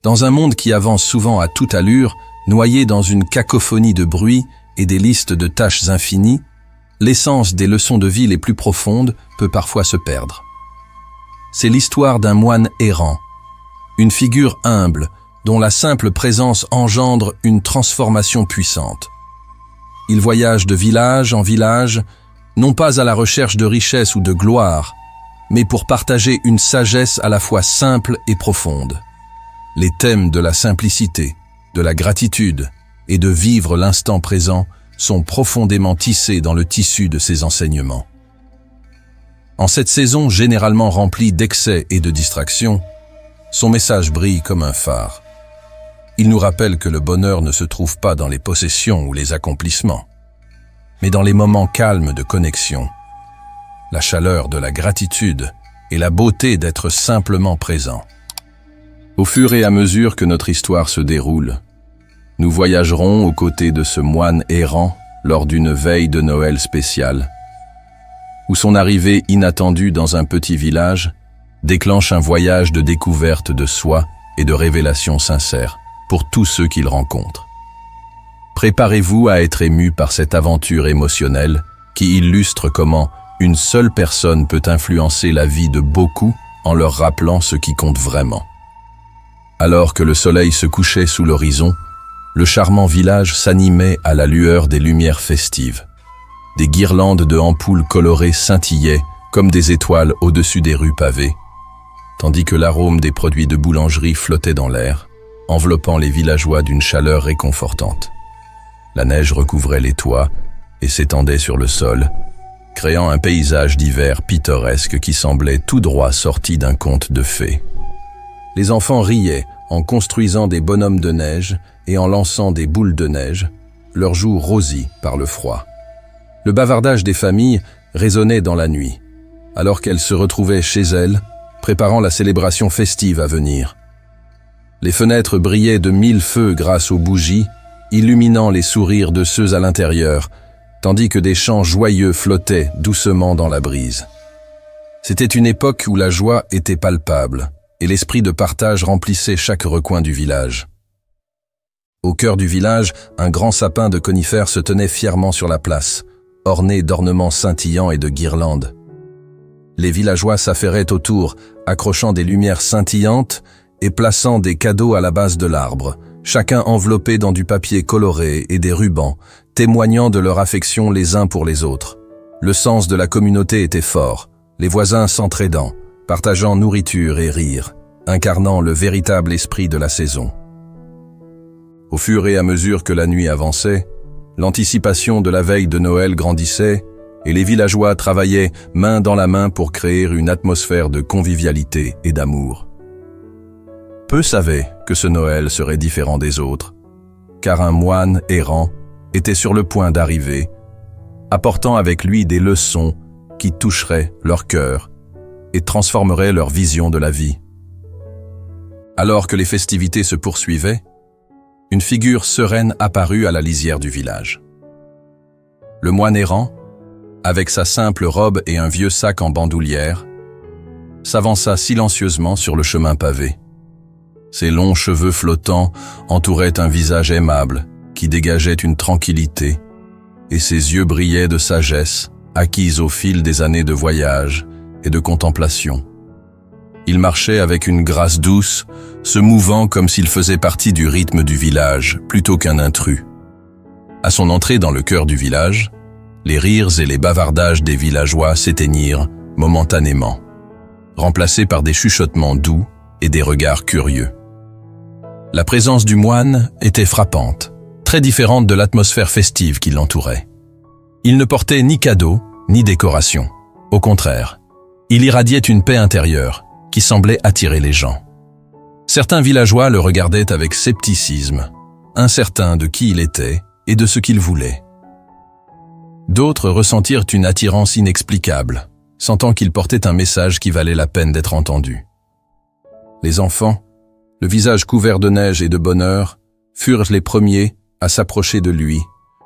Dans un monde qui avance souvent à toute allure, noyé dans une cacophonie de bruits et des listes de tâches infinies, l'essence des leçons de vie les plus profondes peut parfois se perdre. C'est l'histoire d'un moine errant, une figure humble dont la simple présence engendre une transformation puissante. Il voyage de village en village, non pas à la recherche de richesse ou de gloire, mais pour partager une sagesse à la fois simple et profonde. Les thèmes de la simplicité, de la gratitude et de vivre l'instant présent sont profondément tissés dans le tissu de ses enseignements. En cette saison généralement remplie d'excès et de distractions, son message brille comme un phare. Il nous rappelle que le bonheur ne se trouve pas dans les possessions ou les accomplissements, mais dans les moments calmes de connexion, la chaleur de la gratitude et la beauté d'être simplement présent. Au fur et à mesure que notre histoire se déroule, nous voyagerons aux côtés de ce moine errant lors d'une veille de Noël spéciale, où son arrivée inattendue dans un petit village déclenche un voyage de découverte de soi et de révélation sincère pour tous ceux qu'il rencontre. Préparez-vous à être ému par cette aventure émotionnelle qui illustre comment une seule personne peut influencer la vie de beaucoup en leur rappelant ce qui compte vraiment. Alors que le soleil se couchait sous l'horizon, le charmant village s'animait à la lueur des lumières festives. Des guirlandes de ampoules colorées scintillaient comme des étoiles au-dessus des rues pavées, tandis que l'arôme des produits de boulangerie flottait dans l'air, enveloppant les villageois d'une chaleur réconfortante. La neige recouvrait les toits et s'étendait sur le sol, créant un paysage d'hiver pittoresque qui semblait tout droit sorti d'un conte de fées. Les enfants riaient en construisant des bonhommes de neige et en lançant des boules de neige, leurs joues rosies par le froid. Le bavardage des familles résonnait dans la nuit, alors qu'elles se retrouvaient chez elles, préparant la célébration festive à venir. Les fenêtres brillaient de 1000 feux grâce aux bougies, illuminant les sourires de ceux à l'intérieur, tandis que des chants joyeux flottaient doucement dans la brise. C'était une époque où la joie était palpable, et l'esprit de partage remplissait chaque recoin du village. Au cœur du village, un grand sapin de conifères se tenait fièrement sur la place, orné d'ornements scintillants et de guirlandes. Les villageois s'affairaient autour, accrochant des lumières scintillantes et plaçant des cadeaux à la base de l'arbre, chacun enveloppé dans du papier coloré et des rubans, témoignant de leur affection les uns pour les autres. Le sens de la communauté était fort, les voisins s'entraidant, partageant nourriture et rire, incarnant le véritable esprit de la saison. Au fur et à mesure que la nuit avançait, l'anticipation de la veille de Noël grandissait et les villageois travaillaient main dans la main pour créer une atmosphère de convivialité et d'amour. Peu savaient que ce Noël serait différent des autres, car un moine errant était sur le point d'arriver, apportant avec lui des leçons qui toucheraient leur cœur et transformeraient leur vision de la vie. Alors que les festivités se poursuivaient, une figure sereine apparut à la lisière du village. Le moine errant, avec sa simple robe et un vieux sac en bandoulière, s'avança silencieusement sur le chemin pavé. Ses longs cheveux flottants entouraient un visage aimable qui dégageait une tranquillité, et ses yeux brillaient de sagesse acquise au fil des années de voyage et de contemplation. Il marchait avec une grâce douce, se mouvant comme s'il faisait partie du rythme du village plutôt qu'un intrus. À son entrée dans le cœur du village, les rires et les bavardages des villageois s'éteignirent momentanément, remplacés par des chuchotements doux et des regards curieux. La présence du moine était frappante, très différente de l'atmosphère festive qui l'entourait. Il ne portait ni cadeaux, ni décorations. Au contraire, il irradiait une paix intérieure qui semblait attirer les gens. Certains villageois le regardaient avec scepticisme, incertains de qui il était et de ce qu'il voulait. D'autres ressentirent une attirance inexplicable, sentant qu'il portait un message qui valait la peine d'être entendu. Les enfants, le visage couvert de neige et de bonheur, furent les premiers à s'approcher de lui,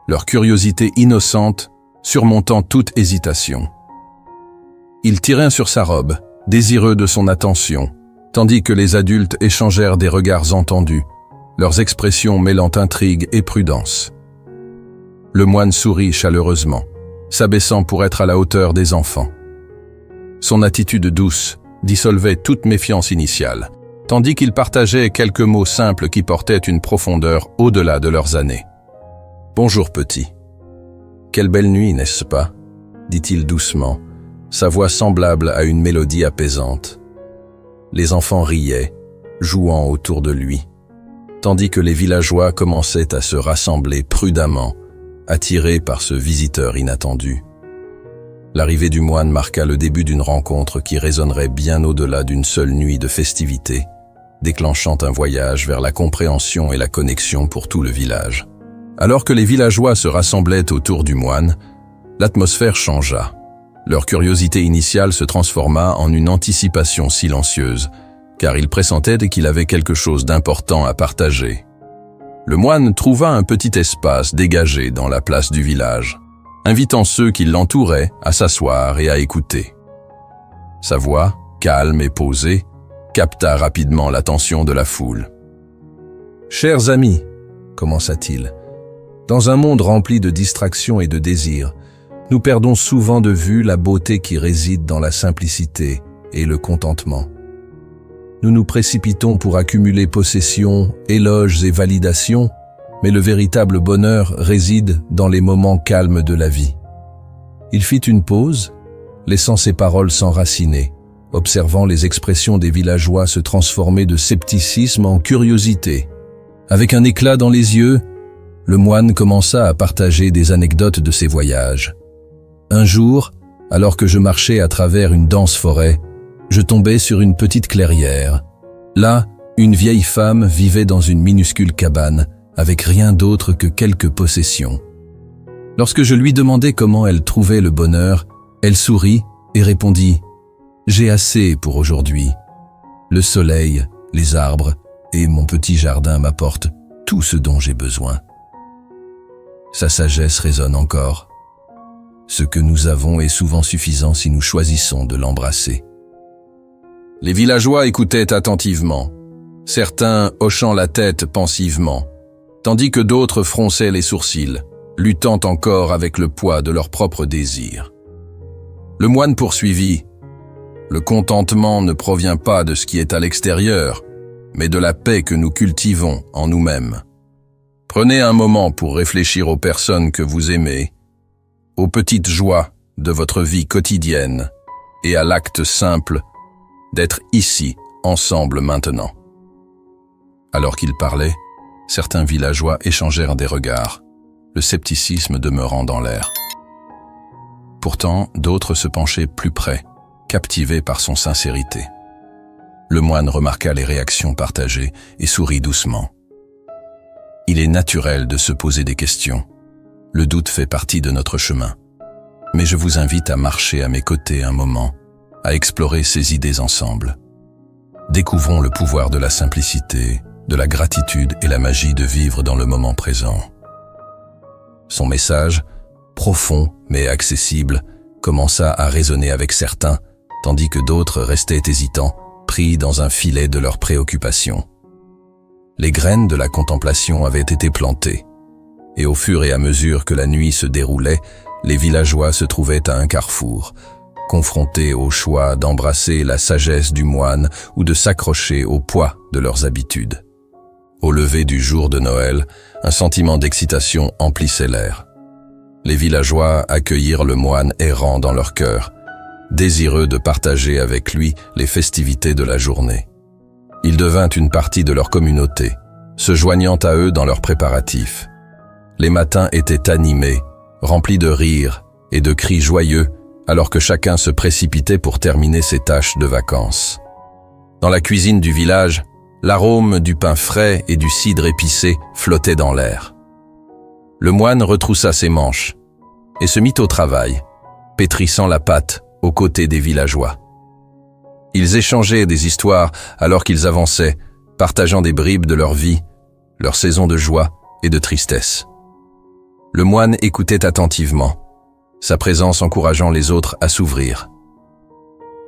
leur curiosité innocente surmontant toute hésitation. Ils tiraient sur sa robe, désireux de son attention, tandis que les adultes échangèrent des regards entendus, leurs expressions mêlant intrigue et prudence. Le moine sourit chaleureusement, s'abaissant pour être à la hauteur des enfants. Son attitude douce dissolvait toute méfiance initiale, tandis qu'il partageait quelques mots simples qui portaient une profondeur au-delà de leurs années. « Bonjour petit. Quelle belle nuit, n'est-ce pas ?» dit-il doucement, sa voix semblable à une mélodie apaisante. Les enfants riaient, jouant autour de lui, tandis que les villageois commençaient à se rassembler prudemment, attirés par ce visiteur inattendu. L'arrivée du moine marqua le début d'une rencontre qui résonnerait bien au-delà d'une seule nuit de festivité, déclenchant un voyage vers la compréhension et la connexion pour tout le village. Alors que les villageois se rassemblaient autour du moine, l'atmosphère changea. Leur curiosité initiale se transforma en une anticipation silencieuse, car ils pressentaient qu'il avait quelque chose d'important à partager. Le moine trouva un petit espace dégagé dans la place du village, invitant ceux qui l'entouraient à s'asseoir et à écouter. Sa voix, calme et posée, capta rapidement l'attention de la foule. « Chers amis, » commença-t-il, « dans un monde rempli de distractions et de désirs, nous perdons souvent de vue la beauté qui réside dans la simplicité et le contentement. Nous nous précipitons pour accumuler possessions, éloges et validations, mais le véritable bonheur réside dans les moments calmes de la vie. » Il fit une pause, laissant ses paroles s'enraciner, observant les expressions des villageois se transformer de scepticisme en curiosité. Avec un éclat dans les yeux, le moine commença à partager des anecdotes de ses voyages. Un jour, alors que je marchais à travers une dense forêt, je tombais sur une petite clairière. Là, une vieille femme vivait dans une minuscule cabane, avec rien d'autre que quelques possessions. Lorsque je lui demandai comment elle trouvait le bonheur, elle sourit et répondit « J'ai assez pour aujourd'hui. Le soleil, les arbres et mon petit jardin m'apportent tout ce dont j'ai besoin. » Sa sagesse résonne encore. Ce que nous avons est souvent suffisant si nous choisissons de l'embrasser. Les villageois écoutaient attentivement, certains hochant la tête pensivement, tandis que d'autres fronçaient les sourcils, luttant encore avec le poids de leurs propres désirs. Le moine poursuivit « Le contentement ne provient pas de ce qui est à l'extérieur, mais de la paix que nous cultivons en nous-mêmes. Prenez un moment pour réfléchir aux personnes que vous aimez, aux petites joies de votre vie quotidienne et à l'acte simple d'être ici, ensemble maintenant. » Alors qu'il parlait, certains villageois échangèrent des regards, le scepticisme demeurant dans l'air. Pourtant, d'autres se penchaient plus près, captivés par son sincérité. Le moine remarqua les réactions partagées et sourit doucement. Il est naturel de se poser des questions. Le doute fait partie de notre chemin. Mais je vous invite à marcher à mes côtés un moment, à explorer ces idées ensemble. Découvrons le pouvoir de la simplicité, de la gratitude et la magie de vivre dans le moment présent. Son message, profond mais accessible, commença à résonner avec certains, tandis que d'autres restaient hésitants, pris dans un filet de leurs préoccupations. Les graines de la contemplation avaient été plantées, et au fur et à mesure que la nuit se déroulait, les villageois se trouvaient à un carrefour, confrontés au choix d'embrasser la sagesse du moine ou de s'accrocher au poids de leurs habitudes. Au lever du jour de Noël, un sentiment d'excitation emplissait l'air. Les villageois accueillirent le moine errant dans leur cœur, désireux de partager avec lui les festivités de la journée. Il devint une partie de leur communauté, se joignant à eux dans leurs préparatifs. Les matins étaient animés, remplis de rires et de cris joyeux, alors que chacun se précipitait pour terminer ses tâches de vacances. Dans la cuisine du village, l'arôme du pain frais et du cidre épicé flottait dans l'air. Le moine retroussa ses manches et se mit au travail, pétrissant la pâte aux côtés des villageois. Ils échangeaient des histoires alors qu'ils avançaient, partageant des bribes de leur vie, leur saison de joie et de tristesse. Le moine écoutait attentivement, sa présence encourageant les autres à s'ouvrir.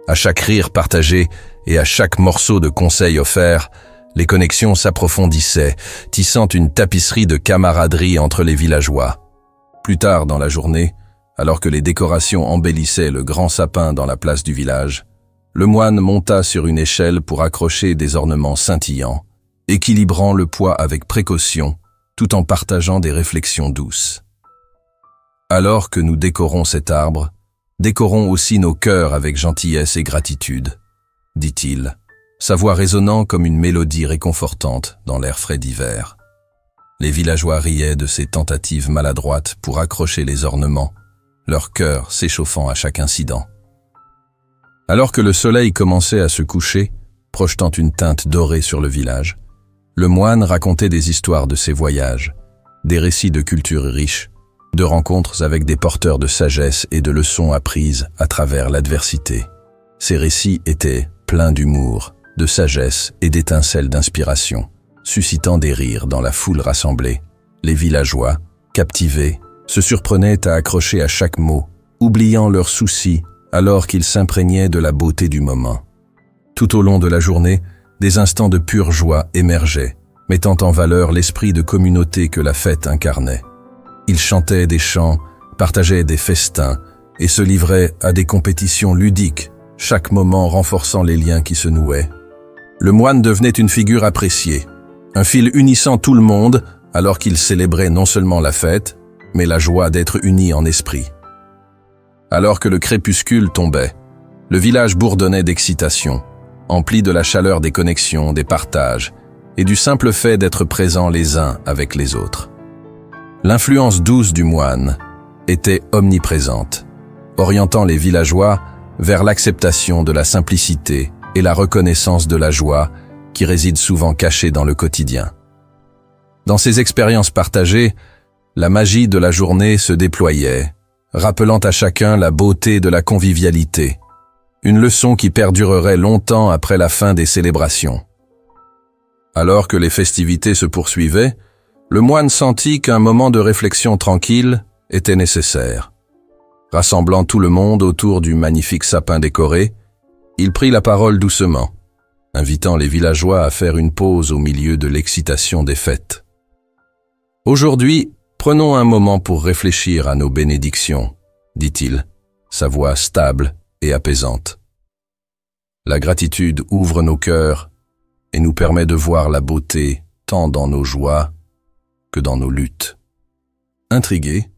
À chaque rire partagé et à chaque morceau de conseil offert, les connexions s'approfondissaient, tissant une tapisserie de camaraderie entre les villageois. Plus tard dans la journée, alors que les décorations embellissaient le grand sapin dans la place du village, le moine monta sur une échelle pour accrocher des ornements scintillants, équilibrant le poids avec précaution, tout en partageant des réflexions douces. Alors que nous décorons cet arbre, décorons aussi nos cœurs avec gentillesse et gratitude, dit-il, sa voix résonnant comme une mélodie réconfortante dans l'air frais d'hiver. Les villageois riaient de ces tentatives maladroites pour accrocher les ornements, leur cœur s'échauffant à chaque incident. Alors que le soleil commençait à se coucher, projetant une teinte dorée sur le village, le moine racontait des histoires de ses voyages, des récits de cultures riches, de rencontres avec des porteurs de sagesse et de leçons apprises à travers l'adversité. Ces récits étaient pleins d'humour, de sagesse et d'étincelles d'inspiration, suscitant des rires dans la foule rassemblée. Les villageois, captivés, se surprenaient à accrocher à chaque mot, oubliant leurs soucis alors qu'ils s'imprégnaient de la beauté du moment. Tout au long de la journée, des instants de pure joie émergeaient, mettant en valeur l'esprit de communauté que la fête incarnait. Ils chantaient des chants, partageaient des festins et se livraient à des compétitions ludiques, chaque moment renforçant les liens qui se nouaient. Le moine devenait une figure appréciée, un fil unissant tout le monde alors qu'il célébrait non seulement la fête, mais la joie d'être unis en esprit. Alors que le crépuscule tombait, le village bourdonnait d'excitation, empli de la chaleur des connexions, des partages et du simple fait d'être présents les uns avec les autres. L'influence douce du moine était omniprésente, orientant les villageois vers l'acceptation de la simplicité et la reconnaissance de la joie qui réside souvent cachée dans le quotidien. Dans ces expériences partagées, la magie de la journée se déployait, rappelant à chacun la beauté de la convivialité, une leçon qui perdurerait longtemps après la fin des célébrations. Alors que les festivités se poursuivaient, le moine sentit qu'un moment de réflexion tranquille était nécessaire. Rassemblant tout le monde autour du magnifique sapin décoré, il prit la parole doucement, invitant les villageois à faire une pause au milieu de l'excitation des fêtes. Aujourd'hui, prenons un moment pour réfléchir à nos bénédictions, dit-il, sa voix stable et apaisante. La gratitude ouvre nos cœurs et nous permet de voir la beauté tant dans nos joies que dans nos luttes. Intrigués,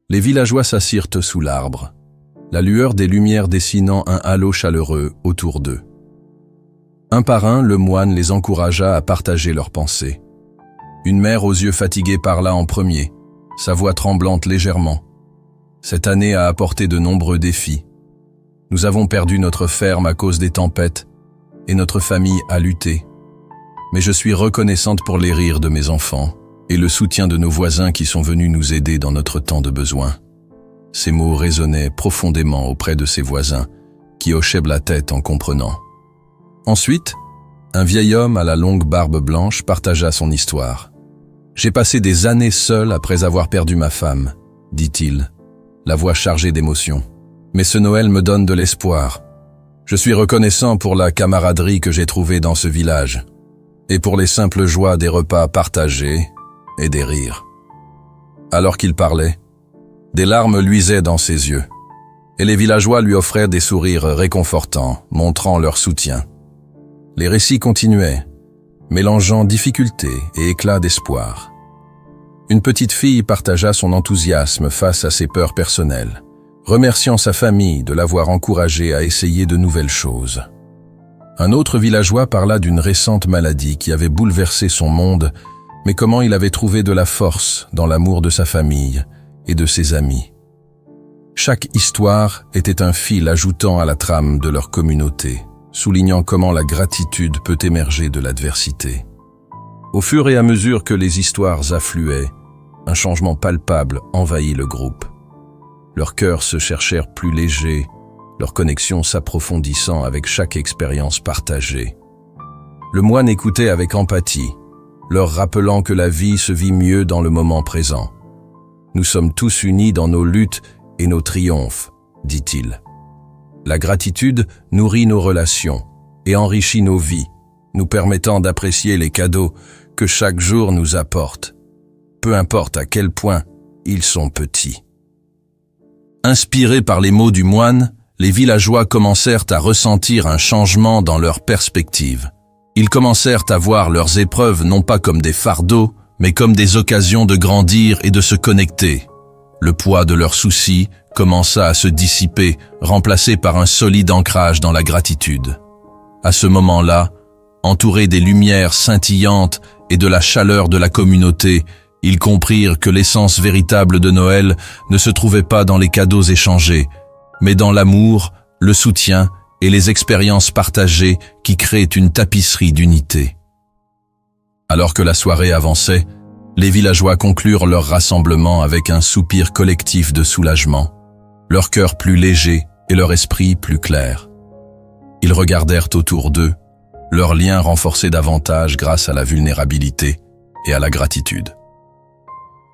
les villageois s'assirent sous l'arbre, la lueur des lumières dessinant un halo chaleureux autour d'eux. Un par un, le moine les encouragea à partager leurs pensées. Une mère aux yeux fatigués parla en premier, sa voix tremblante légèrement. Cette année a apporté de nombreux défis. Nous avons perdu notre ferme à cause des tempêtes et notre famille a lutté. Mais je suis reconnaissante pour les rires de mes enfants et le soutien de nos voisins qui sont venus nous aider dans notre temps de besoin. Ces mots résonnaient profondément auprès de ses voisins, qui hochaient la tête en comprenant. Ensuite, un vieil homme à la longue barbe blanche partagea son histoire. « J'ai passé des années seul après avoir perdu ma femme, dit-il, la voix chargée d'émotion. Mais ce Noël me donne de l'espoir. Je suis reconnaissant pour la camaraderie que j'ai trouvée dans ce village, et pour les simples joies des repas partagés et des rires. » Alors qu'il parlait, des larmes luisaient dans ses yeux, et les villageois lui offraient des sourires réconfortants, montrant leur soutien. Les récits continuaient, mélangeant difficulté et éclat d'espoir. Une petite fille partagea son enthousiasme face à ses peurs personnelles, remerciant sa famille de l'avoir encouragée à essayer de nouvelles choses. Un autre villageois parla d'une récente maladie qui avait bouleversé son monde, mais comment il avait trouvé de la force dans l'amour de sa famille et de ses amis. Chaque histoire était un fil ajoutant à la trame de leur communauté, soulignant comment la gratitude peut émerger de l'adversité. Au fur et à mesure que les histoires affluaient, un changement palpable envahit le groupe. Leurs cœurs se cherchèrent plus légers, leur connexion s'approfondissant avec chaque expérience partagée. Le moine écoutait avec empathie, leur rappelant que la vie se vit mieux dans le moment présent. « Nous sommes tous unis dans nos luttes et nos triomphes, dit-il. La gratitude nourrit nos relations, et enrichit nos vies, nous permettant d'apprécier les cadeaux que chaque jour nous apporte, peu importe à quel point ils sont petits. Inspirés par les mots du moine, les villageois commencèrent à ressentir un changement dans leur perspective. Ils commencèrent à voir leurs épreuves non pas comme des fardeaux, mais comme des occasions de grandir et de se connecter. Le poids de leurs soucis commença à se dissiper, remplacé par un solide ancrage dans la gratitude. À ce moment-là, entourés des lumières scintillantes et de la chaleur de la communauté, ils comprirent que l'essence véritable de Noël ne se trouvait pas dans les cadeaux échangés, mais dans l'amour, le soutien et les expériences partagées qui créent une tapisserie d'unité. Alors que la soirée avançait, les villageois conclurent leur rassemblement avec un soupir collectif de soulagement, leur cœur plus léger et leur esprit plus clair. Ils regardèrent autour d'eux, leur lien renforcé davantage grâce à la vulnérabilité et à la gratitude.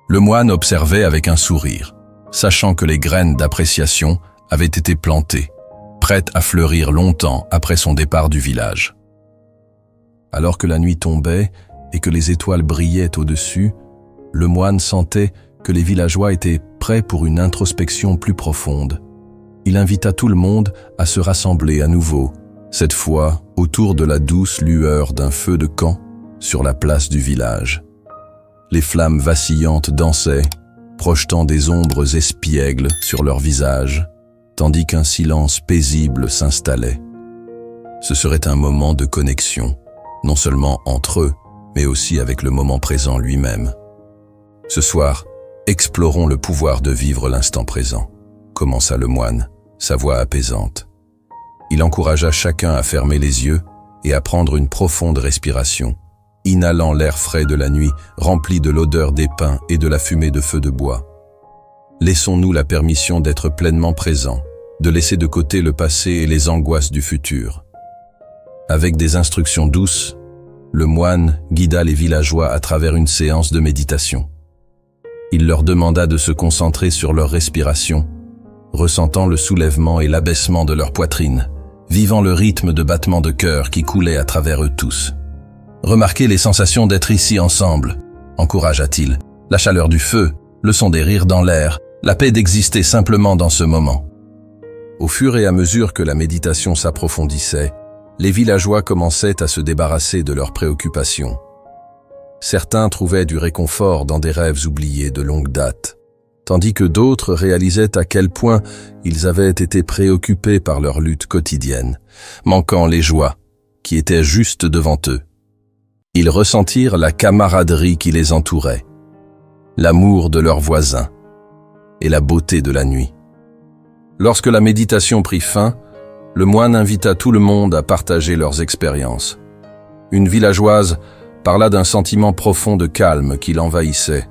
Le moine observait avec un sourire, sachant que les graines d'appréciation avaient été plantées, prêtes à fleurir longtemps après son départ du village. Alors que la nuit tombait et que les étoiles brillaient au-dessus, le moine sentait que les villageois étaient prêts pour une introspection plus profonde. Il invita tout le monde à se rassembler à nouveau, cette fois autour de la douce lueur d'un feu de camp sur la place du village. Les flammes vacillantes dansaient, projetant des ombres espiègles sur leurs visages, tandis qu'un silence paisible s'installait. Ce serait un moment de connexion, non seulement entre eux, mais aussi avec le moment présent lui-même. Ce soir, explorons le pouvoir de vivre l'instant présent, commença le moine, sa voix apaisante. Il encouragea chacun à fermer les yeux et à prendre une profonde respiration, inhalant l'air frais de la nuit, rempli de l'odeur des pins et de la fumée de feux de bois. Laissons-nous la permission d'être pleinement présents, de laisser de côté le passé et les angoisses du futur. Avec des instructions douces, le moine guida les villageois à travers une séance de méditation. Il leur demanda de se concentrer sur leur respiration, ressentant le soulèvement et l'abaissement de leur poitrine, vivant le rythme de battements de cœur qui coulait à travers eux tous. Remarquez les sensations d'être ici ensemble, encouragea-t-il. La chaleur du feu, le son des rires dans l'air, la paix d'exister simplement dans ce moment. Au fur et à mesure que la méditation s'approfondissait, les villageois commençaient à se débarrasser de leurs préoccupations. Certains trouvaient du réconfort dans des rêves oubliés de longue date, tandis que d'autres réalisaient à quel point ils avaient été préoccupés par leur lutte quotidienne, manquant les joies qui étaient juste devant eux. Ils ressentirent la camaraderie qui les entourait, l'amour de leurs voisins et la beauté de la nuit. Lorsque la méditation prit fin, le moine invita tout le monde à partager leurs expériences. Une villageoise parla d'un sentiment profond de calme qui l'envahissait,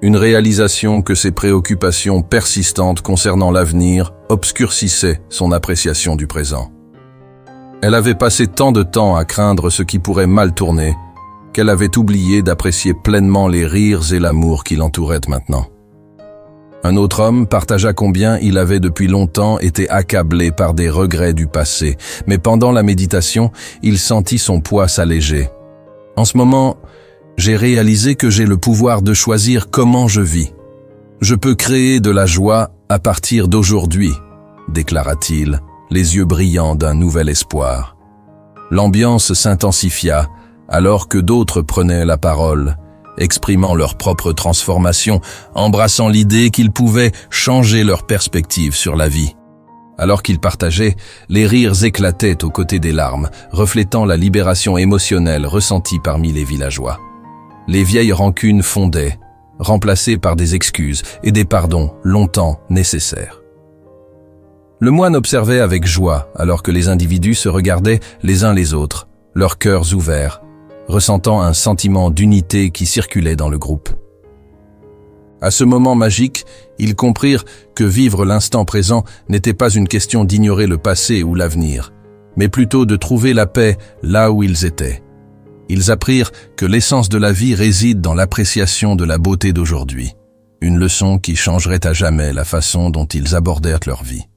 une réalisation que ses préoccupations persistantes concernant l'avenir obscurcissaient son appréciation du présent. Elle avait passé tant de temps à craindre ce qui pourrait mal tourner qu'elle avait oublié d'apprécier pleinement les rires et l'amour qui l'entouraient maintenant. Un autre homme partagea combien il avait depuis longtemps été accablé par des regrets du passé, mais pendant la méditation, il sentit son poids s'alléger. « En ce moment, j'ai réalisé que j'ai le pouvoir de choisir comment je vis. Je peux créer de la joie à partir d'aujourd'hui, » déclara-t-il, les yeux brillants d'un nouvel espoir. L'ambiance s'intensifia alors que d'autres prenaient la parole, exprimant leur propre transformation, embrassant l'idée qu'ils pouvaient changer leur perspective sur la vie. Alors qu'ils partageaient, les rires éclataient aux côtés des larmes, reflétant la libération émotionnelle ressentie parmi les villageois. Les vieilles rancunes fondaient, remplacées par des excuses et des pardons longtemps nécessaires. Le moine observait avec joie alors que les individus se regardaient les uns les autres, leurs cœurs ouverts, ressentant un sentiment d'unité qui circulait dans le groupe. À ce moment magique, ils comprirent que vivre l'instant présent n'était pas une question d'ignorer le passé ou l'avenir, mais plutôt de trouver la paix là où ils étaient. Ils apprirent que l'essence de la vie réside dans l'appréciation de la beauté d'aujourd'hui, une leçon qui changerait à jamais la façon dont ils abordèrent leur vie.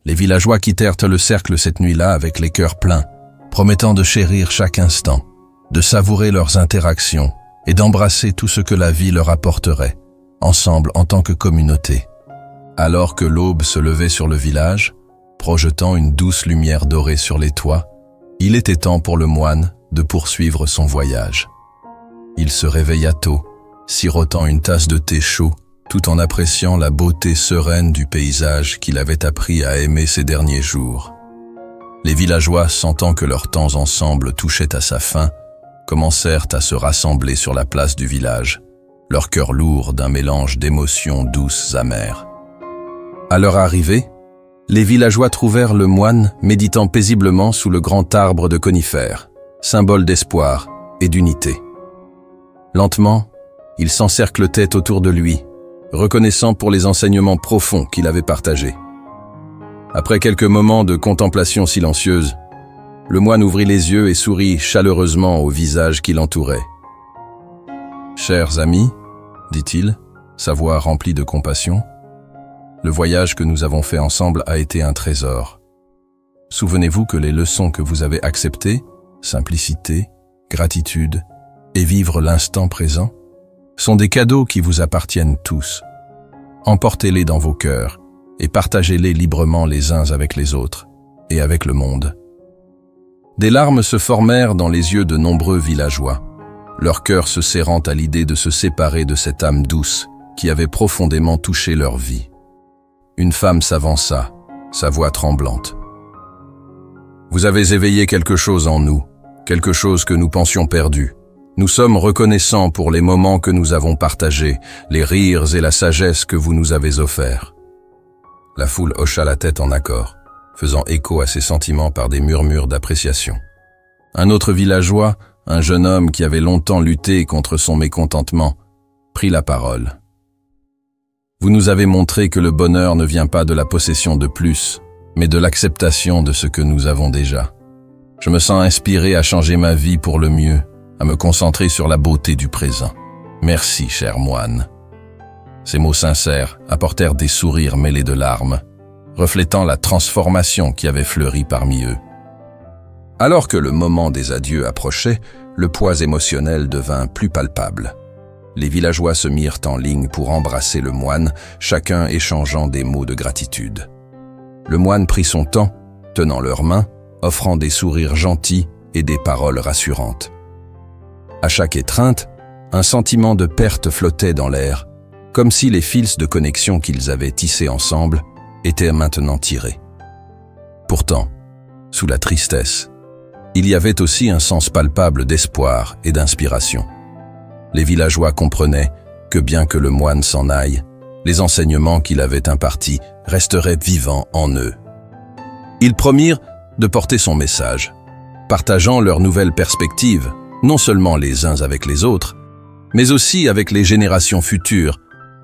Les villageois quittèrent le cercle cette nuit-là avec les cœurs pleins, promettant de chérir chaque instant, de savourer leurs interactions et d'embrasser tout ce que la vie leur apporterait, ensemble en tant que communauté. Alors que l'aube se levait sur le village, projetant une douce lumière dorée sur les toits, il était temps pour le moine de poursuivre son voyage. Il se réveilla tôt, sirotant une tasse de thé chaud, tout en appréciant la beauté sereine du paysage qu'il avait appris à aimer ces derniers jours. Les villageois, sentant que leur temps ensemble touchait à sa fin, commencèrent à se rassembler sur la place du village, leur cœur lourd d'un mélange d'émotions douces amères. À leur arrivée, les villageois trouvèrent le moine méditant paisiblement sous le grand arbre de conifères, symbole d'espoir et d'unité. Lentement, ils s'encercletaient autour de lui, reconnaissant pour les enseignements profonds qu'il avait partagés. Après quelques moments de contemplation silencieuse, le moine ouvrit les yeux et sourit chaleureusement au visage qui l'entourait. « Chers amis, dit-il, sa voix remplie de compassion, le voyage que nous avons fait ensemble a été un trésor. Souvenez-vous que les leçons que vous avez acceptées, simplicité, gratitude et vivre l'instant présent, sont des cadeaux qui vous appartiennent tous. Emportez-les dans vos cœurs et partagez-les librement les uns avec les autres et avec le monde. » Des larmes se formèrent dans les yeux de nombreux villageois, leur cœur se serrant à l'idée de se séparer de cette âme douce qui avait profondément touché leur vie. Une femme s'avança, sa voix tremblante. « Vous avez éveillé quelque chose en nous, quelque chose que nous pensions perdu. Nous sommes reconnaissants pour les moments que nous avons partagés, les rires et la sagesse que vous nous avez offerts. » La foule hocha la tête en accord, faisant écho à ses sentiments par des murmures d'appréciation. Un autre villageois, un jeune homme qui avait longtemps lutté contre son mécontentement, prit la parole. « Vous nous avez montré que le bonheur ne vient pas de la possession de plus, mais de l'acceptation de ce que nous avons déjà. Je me sens inspiré à changer ma vie pour le mieux, à me concentrer sur la beauté du présent. Merci, cher moine. » Ces mots sincères apportèrent des sourires mêlés de larmes, reflétant la transformation qui avait fleuri parmi eux. Alors que le moment des adieux approchait, le poids émotionnel devint plus palpable. Les villageois se mirent en ligne pour embrasser le moine, chacun échangeant des mots de gratitude. Le moine prit son temps, tenant leurs mains, offrant des sourires gentils et des paroles rassurantes. À chaque étreinte, un sentiment de perte flottait dans l'air, comme si les fils de connexion qu'ils avaient tissés ensemble étaient maintenant tirés. Pourtant, sous la tristesse, il y avait aussi un sens palpable d'espoir et d'inspiration. Les villageois comprenaient que bien que le moine s'en aille, les enseignements qu'il avait impartis resteraient vivants en eux. Ils promirent de porter son message, partageant leurs nouvelles perspectives, non seulement les uns avec les autres, mais aussi avec les générations futures,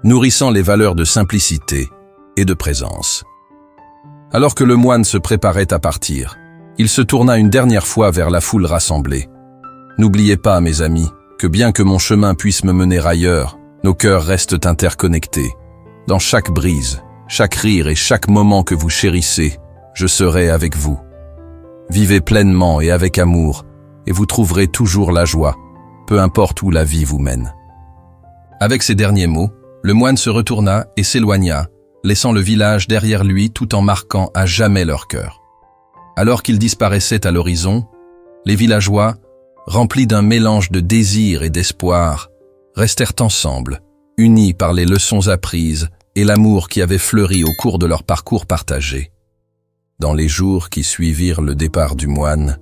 nourrissant les valeurs de simplicité et de présence. Alors que le moine se préparait à partir, il se tourna une dernière fois vers la foule rassemblée. « N'oubliez pas, mes amis, que bien que mon chemin puisse me mener ailleurs, nos cœurs restent interconnectés. Dans chaque brise, chaque rire et chaque moment que vous chérissez, je serai avec vous. Vivez pleinement et avec amour, et vous trouverez toujours la joie, peu importe où la vie vous mène. » Avec ces derniers mots, le moine se retourna et s'éloigna, laissant le village derrière lui tout en marquant à jamais leur cœur. Alors qu'il disparaissait à l'horizon, les villageois, remplis d'un mélange de désir et d'espoir, restèrent ensemble, unis par les leçons apprises et l'amour qui avait fleuri au cours de leur parcours partagé. Dans les jours qui suivirent le départ du moine,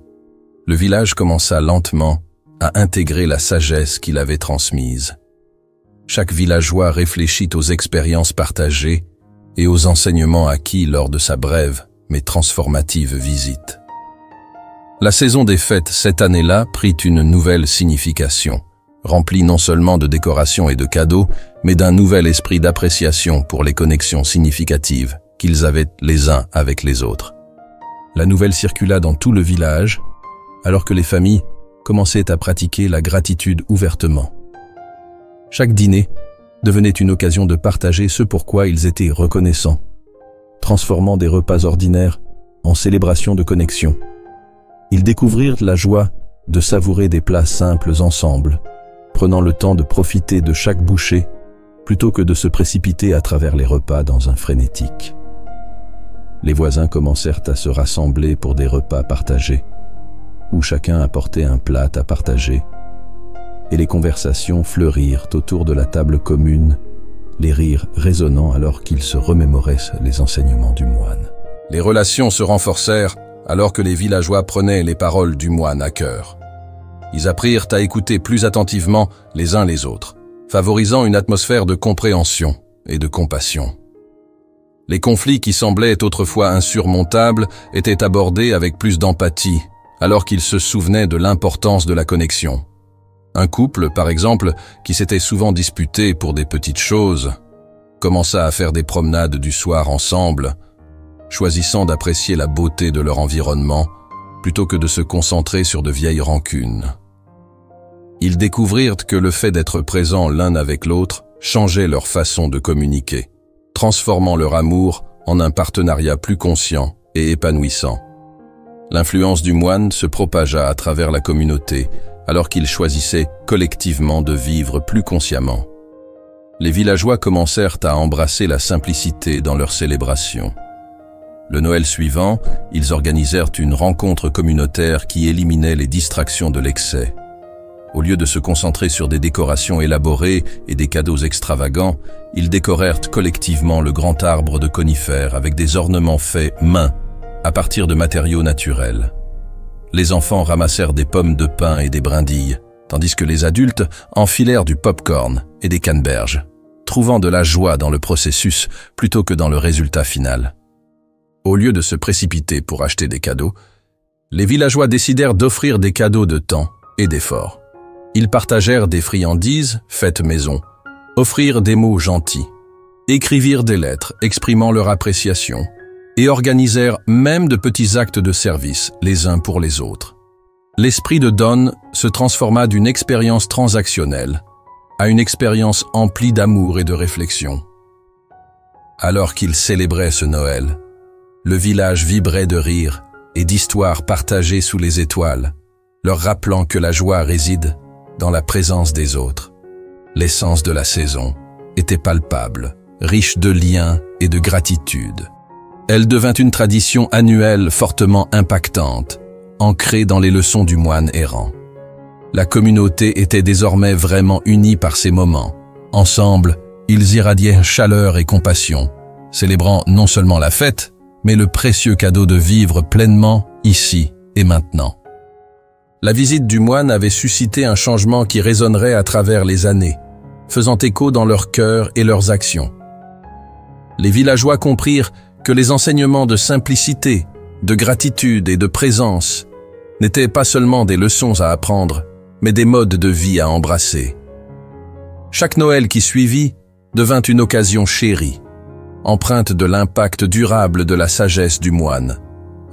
le village commença lentement à intégrer la sagesse qu'il avait transmise. Chaque villageois réfléchit aux expériences partagées et aux enseignements acquis lors de sa brève mais transformative visite. La saison des fêtes cette année-là prit une nouvelle signification, remplie non seulement de décorations et de cadeaux, mais d'un nouvel esprit d'appréciation pour les connexions significatives qu'ils avaient les uns avec les autres. La nouvelle circula dans tout le village, alors que les familles commençaient à pratiquer la gratitude ouvertement. Chaque dîner devenait une occasion de partager ce pourquoi ils étaient reconnaissants, transformant des repas ordinaires en célébrations de connexion. Ils découvrirent la joie de savourer des plats simples ensemble, prenant le temps de profiter de chaque bouchée plutôt que de se précipiter à travers les repas dans un frénétique. Les voisins commencèrent à se rassembler pour des repas partagés, où chacun apportait un plat à partager, et les conversations fleurirent autour de la table commune, les rires résonnant alors qu'ils se remémoraient les enseignements du moine. Les relations se renforcèrent alors que les villageois prenaient les paroles du moine à cœur. Ils apprirent à écouter plus attentivement les uns les autres, favorisant une atmosphère de compréhension et de compassion. Les conflits qui semblaient autrefois insurmontables étaient abordés avec plus d'empathie, alors qu'ils se souvenaient de l'importance de la connexion. Un couple, par exemple, qui s'était souvent disputé pour des petites choses, commença à faire des promenades du soir ensemble, choisissant d'apprécier la beauté de leur environnement plutôt que de se concentrer sur de vieilles rancunes. Ils découvrirent que le fait d'être présents l'un avec l'autre changeait leur façon de communiquer, transformant leur amour en un partenariat plus conscient et épanouissant. L'influence du moine se propagea à travers la communauté, alors qu'ils choisissaient collectivement de vivre plus consciemment. Les villageois commencèrent à embrasser la simplicité dans leurs célébrations. Le Noël suivant, ils organisèrent une rencontre communautaire qui éliminait les distractions de l'excès. Au lieu de se concentrer sur des décorations élaborées et des cadeaux extravagants, ils décorèrent collectivement le grand arbre de conifères avec des ornements faits main, à partir de matériaux naturels. Les enfants ramassèrent des pommes de pin et des brindilles, tandis que les adultes enfilèrent du pop-corn et des canneberges, trouvant de la joie dans le processus plutôt que dans le résultat final. Au lieu de se précipiter pour acheter des cadeaux, les villageois décidèrent d'offrir des cadeaux de temps et d'effort. Ils partagèrent des friandises faites maison, offrirent des mots gentils, écrivirent des lettres exprimant leur appréciation et organisèrent même de petits actes de service les uns pour les autres. L'esprit de Don se transforma d'une expérience transactionnelle à une expérience emplie d'amour et de réflexion. Alors qu'ils célébraient ce Noël, le village vibrait de rires et d'histoires partagées sous les étoiles, leur rappelant que la joie réside dans la présence des autres. L'essence de la saison était palpable, riche de liens et de gratitude. Elle devint une tradition annuelle fortement impactante, ancrée dans les leçons du moine errant. La communauté était désormais vraiment unie par ces moments. Ensemble, ils irradiaient chaleur et compassion, célébrant non seulement la fête, mais le précieux cadeau de vivre pleinement ici et maintenant. La visite du moine avait suscité un changement qui résonnerait à travers les années, faisant écho dans leurs cœurs et leurs actions. Les villageois comprirent que les enseignements de simplicité, de gratitude et de présence n'étaient pas seulement des leçons à apprendre, mais des modes de vie à embrasser. Chaque Noël qui suivit devint une occasion chérie, empreinte de l'impact durable de la sagesse du moine,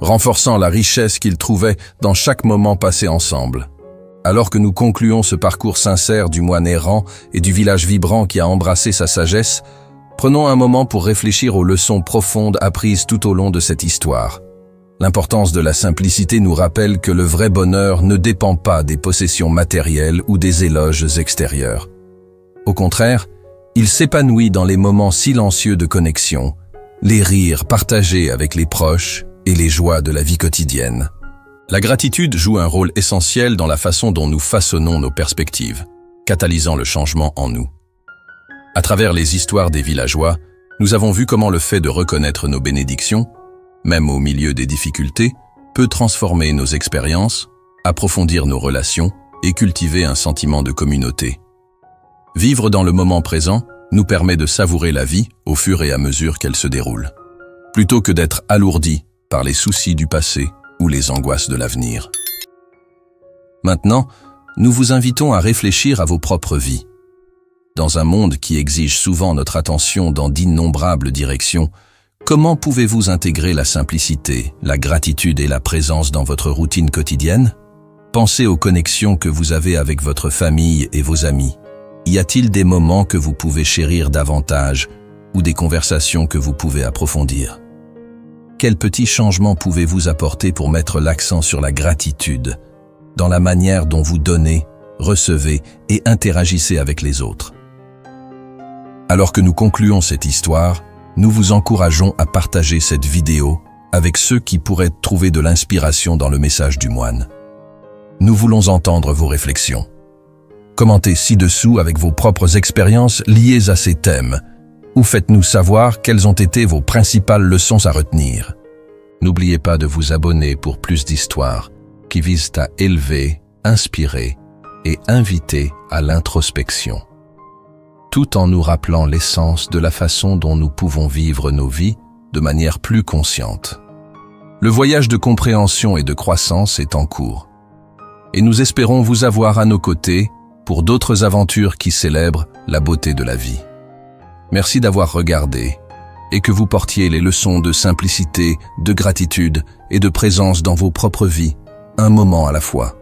renforçant la richesse qu'ils trouvaient dans chaque moment passé ensemble. Alors que nous concluons ce parcours sincère du moine errant et du village vibrant qui a embrassé sa sagesse, prenons un moment pour réfléchir aux leçons profondes apprises tout au long de cette histoire. L'importance de la simplicité nous rappelle que le vrai bonheur ne dépend pas des possessions matérielles ou des éloges extérieurs. Au contraire, il s'épanouit dans les moments silencieux de connexion, les rires partagés avec les proches et les joies de la vie quotidienne. La gratitude joue un rôle essentiel dans la façon dont nous façonnons nos perspectives, catalysant le changement en nous. À travers les histoires des villageois, nous avons vu comment le fait de reconnaître nos bénédictions, même au milieu des difficultés, peut transformer nos expériences, approfondir nos relations et cultiver un sentiment de communauté. Vivre dans le moment présent nous permet de savourer la vie au fur et à mesure qu'elle se déroule, plutôt que d'être alourdi par les soucis du passé ou les angoisses de l'avenir. Maintenant, nous vous invitons à réfléchir à vos propres vies. Dans un monde qui exige souvent notre attention dans d'innombrables directions, comment pouvez-vous intégrer la simplicité, la gratitude et la présence dans votre routine quotidienne? Pensez aux connexions que vous avez avec votre famille et vos amis. Y a-t-il des moments que vous pouvez chérir davantage ou des conversations que vous pouvez approfondir? Quels petits changements pouvez-vous apporter pour mettre l'accent sur la gratitude, dans la manière dont vous donnez, recevez et interagissez avec les autres? Alors que nous concluons cette histoire, nous vous encourageons à partager cette vidéo avec ceux qui pourraient trouver de l'inspiration dans le message du moine. Nous voulons entendre vos réflexions. Commentez ci-dessous avec vos propres expériences liées à ces thèmes, ou faites-nous savoir quelles ont été vos principales leçons à retenir. N'oubliez pas de vous abonner pour plus d'histoires qui visent à élever, inspirer et inviter à l'introspection, tout en nous rappelant l'essence de la façon dont nous pouvons vivre nos vies de manière plus consciente. Le voyage de compréhension et de croissance est en cours, et nous espérons vous avoir à nos côtés pour d'autres aventures qui célèbrent la beauté de la vie. Merci d'avoir regardé, et que vous portiez les leçons de simplicité, de gratitude et de présence dans vos propres vies, un moment à la fois.